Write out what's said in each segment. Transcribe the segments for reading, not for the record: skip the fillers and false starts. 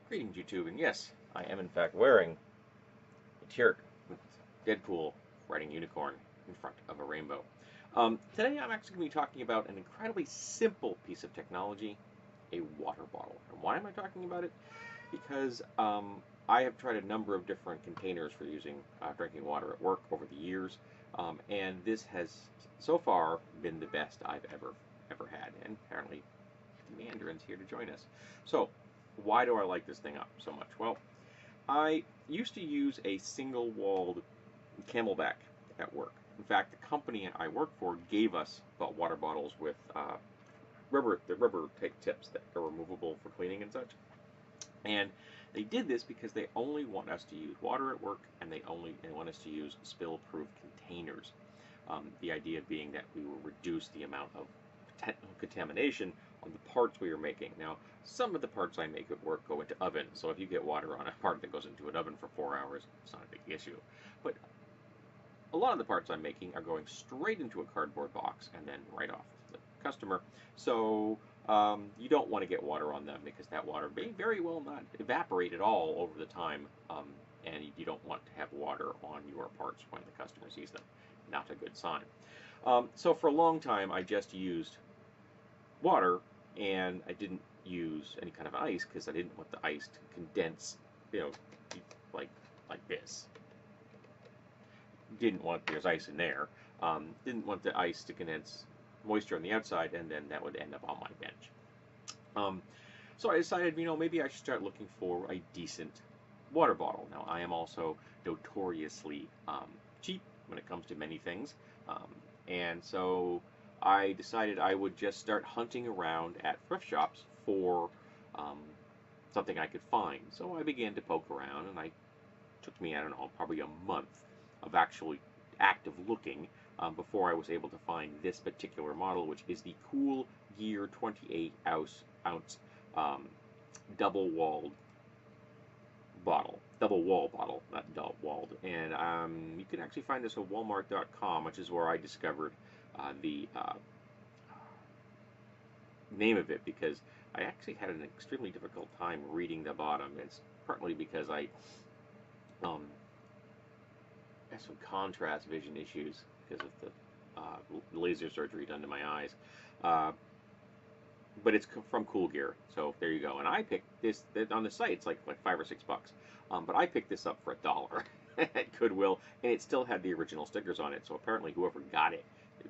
Greetings, YouTube, and yes, I am in fact wearing a t-shirt with Deadpool riding unicorn in front of a rainbow. Today I'm actually going to be talking about an incredibly simple piece of technology, a water bottle. And why am I talking about it? Because I have tried a number of different containers for using drinking water at work over the years, and this has so far been the best I've ever had. And apparently, the Mandarin's here to join us. So, why do I like this thing up so much? Well, I used to use a single-walled Camelback at work. In fact, the company I work for gave us water bottles with the rubber type tips that are removable for cleaning and such. And they did this because they only want us to use water at work, and they want us to use spill-proof containers. The idea being that we will reduce the amount of potential contamination on the parts we are making. Now, some of the parts I make at work go into ovens, so if you get water on a part that goes into an oven for 4 hours, it's not a big issue. But a lot of the parts I'm making are going straight into a cardboard box and then right off the customer. So you don't want to get water on them because that water may very well not evaporate at all over the time, and you don't want to have water on your parts when the customer sees them. Not a good sign. So for a long time, I just used water, and I didn't use any kind of ice because I didn't want the ice to condense, you know, like like this. Didn't want there's ice in there. Didn't want the ice to condense moisture on the outside, and then that would end up on my bench. Um, so I decided, maybe I should start looking for a decent water bottle. Now, I am also notoriously cheap when it comes to many things, um, and so I decided I would just start hunting around at thrift shops for um, something I could find. So I began to poke around, and I took me, I don't know, probably a month of actually active looking before I was able to find this particular model, which is the Cool Gear 28 ounce double-walled bottle. Double wall bottle, not double walled. And you can actually find this at Walmart.com, which is where I discovered the name of it, because I actually had an extremely difficult time reading the bottom. It's partly because I um, have some contrast vision issues because of the laser surgery done to my eyes. Uh, but it's from Cool Gear, so there you go. And I picked this on the site. It's like $5 or $6, but I picked this up for $1 at Goodwill, and it still had the original stickers on it. So apparently, whoever got it,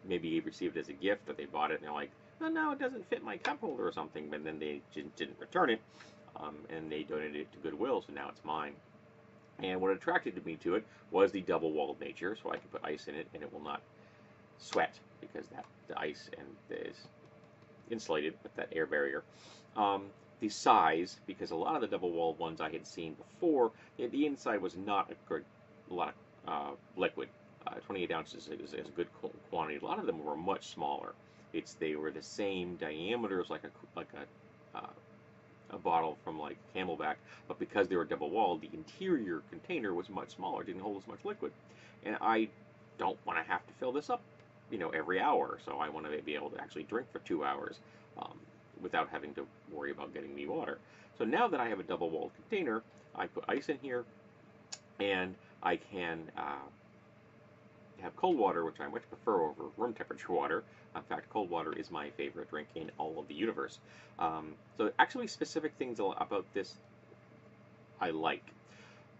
maybe received it as a gift, or they bought it and they're like, "Oh no, it doesn't fit my cup holder or something." But then they didn't return it, and they donated it to Goodwill, so now it's mine. And what attracted me to it was the double-walled nature, so I can put ice in it and it will not sweat because the ice and is insulated with that air barrier. The size, because a lot of the double-walled ones I had seen before, the inside was not a lot of liquid. 28 ounces is a good quantity. A lot of them were much smaller. They were the same diameter as like a bottle from like Camelback, but because they were double walled, the interior container was much smaller, didn't hold as much liquid. And I don't want to have to fill this up, every hour. So I want to be able to actually drink for 2 hours without having to worry about getting me water. So now that I have a double walled container, I put ice in here, and I can have cold water, which I much prefer over room temperature water. In fact, cold water is my favorite drink in all of the universe. So actually specific things about this I like.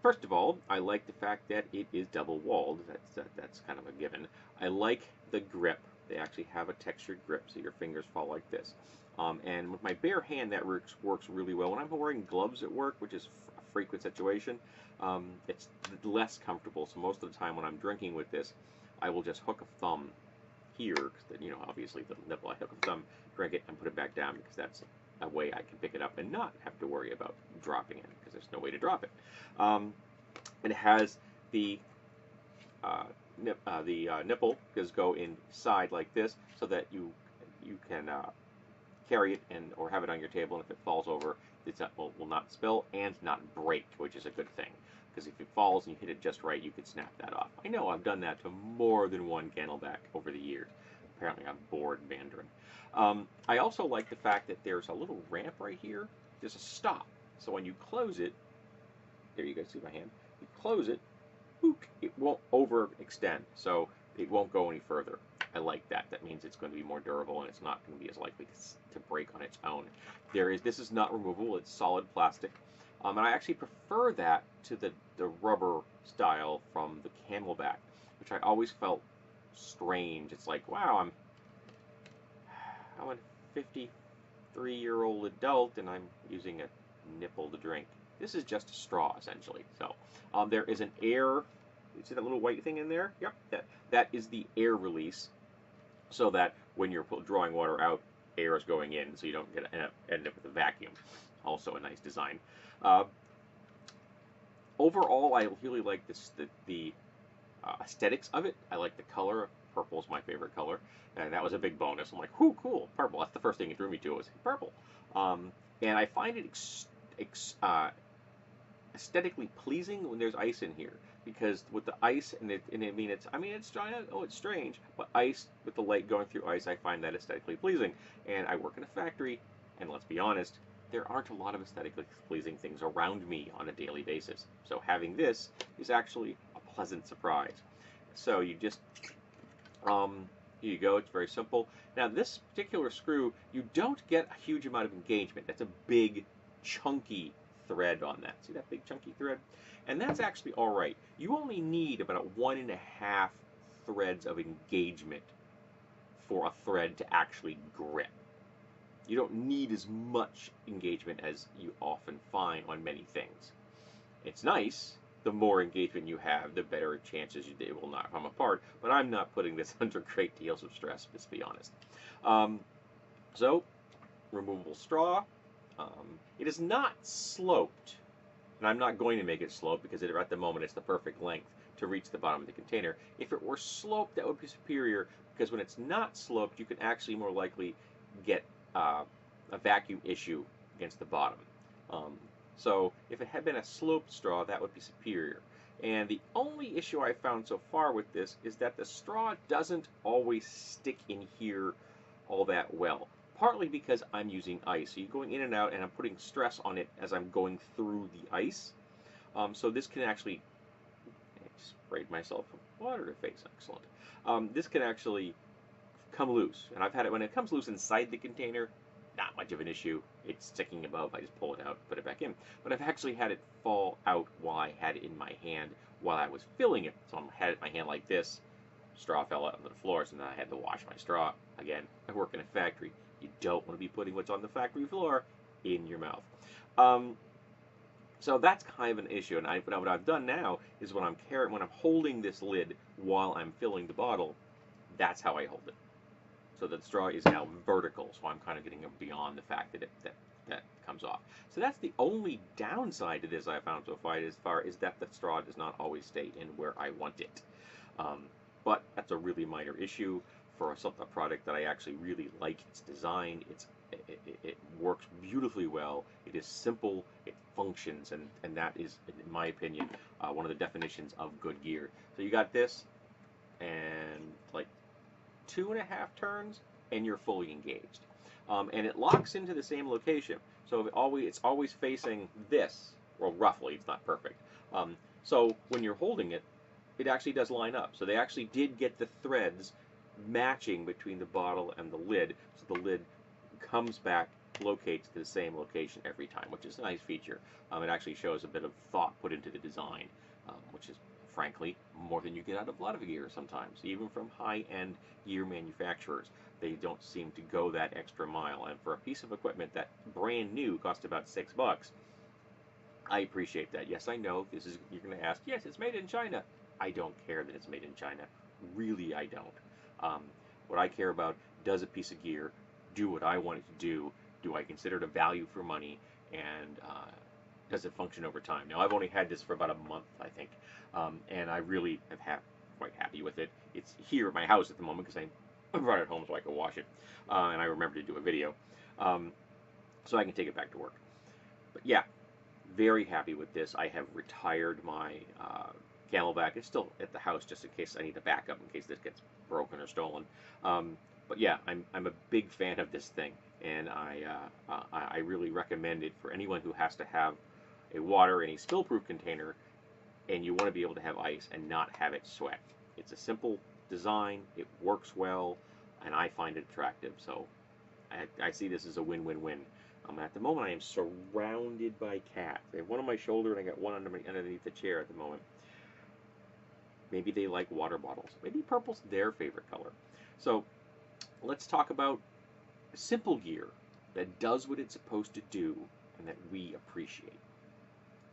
First of all, I like the fact that it is double walled. That's kind of a given. I like the grip. They actually have a textured grip, so your fingers fall like this. And with my bare hand, that works really well. When I'm wearing gloves at work, which is a frequent situation, it's less comfortable. So most of the time when I'm drinking with this, I will just hook a thumb here, because obviously the nipple. I hook a thumb, drink it, and put it back down, because that's a way I can pick it up and not have to worry about dropping it, because there's no way to drop it. It has the nipple does go inside like this, so that you can carry it or have it on your table, and if it falls over, it will not spill and not break, which is a good thing. Because if it falls and you hit it just right, you could snap that off. I know I've done that to more than one Camelback over the years. Apparently, I'm bored Mandarin. I also like the fact that there's a little ramp right here. There's a stop. So when you close it, there you guys see my hand. You close it, book, it won't overextend, so it won't go any further. I like that. That means it's going to be more durable and it's not going to be as likely to break on its own. This is not removable. It's solid plastic. And I actually prefer that to the rubber style from the Camelback, which I always felt strange. It's like, wow, I'm a 53-year-old adult and I'm using a nipple to drink. This is just a straw, essentially. So there is an air, you see that little white thing in there? Yep, that is the air release, so that when you're drawing water out, air is going in, so you don't end up with a vacuum. Also a nice design. Overall, I really like the aesthetics of it. I like the color. Purple is my favorite color, and that was a big bonus. I'm like, whoo, cool, purple. That's the first thing it drew me to, was purple. And I find it aesthetically pleasing when there's ice in here, because with the ice it's strange, but ice with the light going through ice, I find that aesthetically pleasing. And I work in a factory, and let's be honest, there aren't a lot of aesthetically pleasing things around me on a daily basis. So having this is actually a pleasant surprise. So you just here you go. It's very simple. Now this particular screw, you don't get a huge amount of engagement. That's a big, chunky thread on that. See that big chunky thread? And that's actually all right. You only need about 1.5 threads of engagement for a thread to actually grip. You don't need as much engagement as you often find on many things. It's nice. The more engagement you have, the better chances it will not come apart. But I'm not putting this under great deals of stress, let's be honest. So, removable straw. It is not sloped, and I'm not going to make it sloped because at the moment it's the perfect length to reach the bottom of the container. If it were sloped, that would be superior, because when it's not sloped, you can actually more likely get a vacuum issue against the bottom. So if it had been a sloped straw, that would be superior. And the only issue I found so far with this is that the straw doesn't always stick in here all that well. Partly because I'm using ice. So you're going in and out, and I'm putting stress on it as I'm going through the ice. So this can actually, I sprayed myself with water to face, excellent. This can actually come loose. And I've had it, when it comes loose inside the container, not much of an issue. It's sticking above. I just pull it out, put it back in. But I've actually had it fall out while I had it in my hand while I was filling it. So I had it in my hand like this. Straw fell out onto the floor, so then I had to wash my straw. Again, I work in a factory. You don't want to be putting what's on the factory floor in your mouth. So that's kind of an issue. And what I've done now is when I'm holding this lid while I'm filling the bottle, that's how I hold it. So the straw is now vertical, so I'm kind of getting beyond the fact that that comes off. So that's the only downside to this I found so far is that the straw does not always stay in where I want it. But that's a really minor issue for a product that I actually really like. Its design, it works beautifully well. It is simple, it functions, and that is, in my opinion, one of the definitions of good gear. So you got this, and like 2.5 turns, and you're fully engaged. And it locks into the same location. So it's always facing this. Well, roughly, it's not perfect. So when you're holding it, it actually does line up. So they actually did get the threads matching between the bottle and the lid. So the lid comes back, locates to the same location every time, which is a nice feature. It actually shows a bit of thought put into the design, which is, frankly, more than you get out of a lot of gear sometimes. Even from high-end gear manufacturers, they don't seem to go that extra mile. And for a piece of equipment that brand new cost about $6, I appreciate that. Yes, I know you're going to ask, yes, it's made in China. I don't care that it's made in China. Really, I don't. What I care about, does a piece of gear do what I want it to do? Do I consider it a value for money? And does it function over time? Now, I've only had this for about a month, I think, and I really am quite happy with it. It's here at my house at the moment because I brought it home so I could wash it, and I remember to do a video, so I can take it back to work. But yeah, very happy with this. I have retired my Camelback. It's still at the house just in case I need a backup in case this gets broken or stolen. But yeah, I'm a big fan of this thing. and I really recommend it for anyone who has to have a water in a spill-proof container, and you want to be able to have ice and not have it sweat. It's a simple design, it works well, and I find it attractive. So I see this as a win-win-win. At the moment, I am surrounded by cats. I have one on my shoulder, and I got one underneath the chair at the moment. Maybe they like water bottles. Maybe purple's their favorite color. So let's talk about simple gear that does what it's supposed to do and that we appreciate.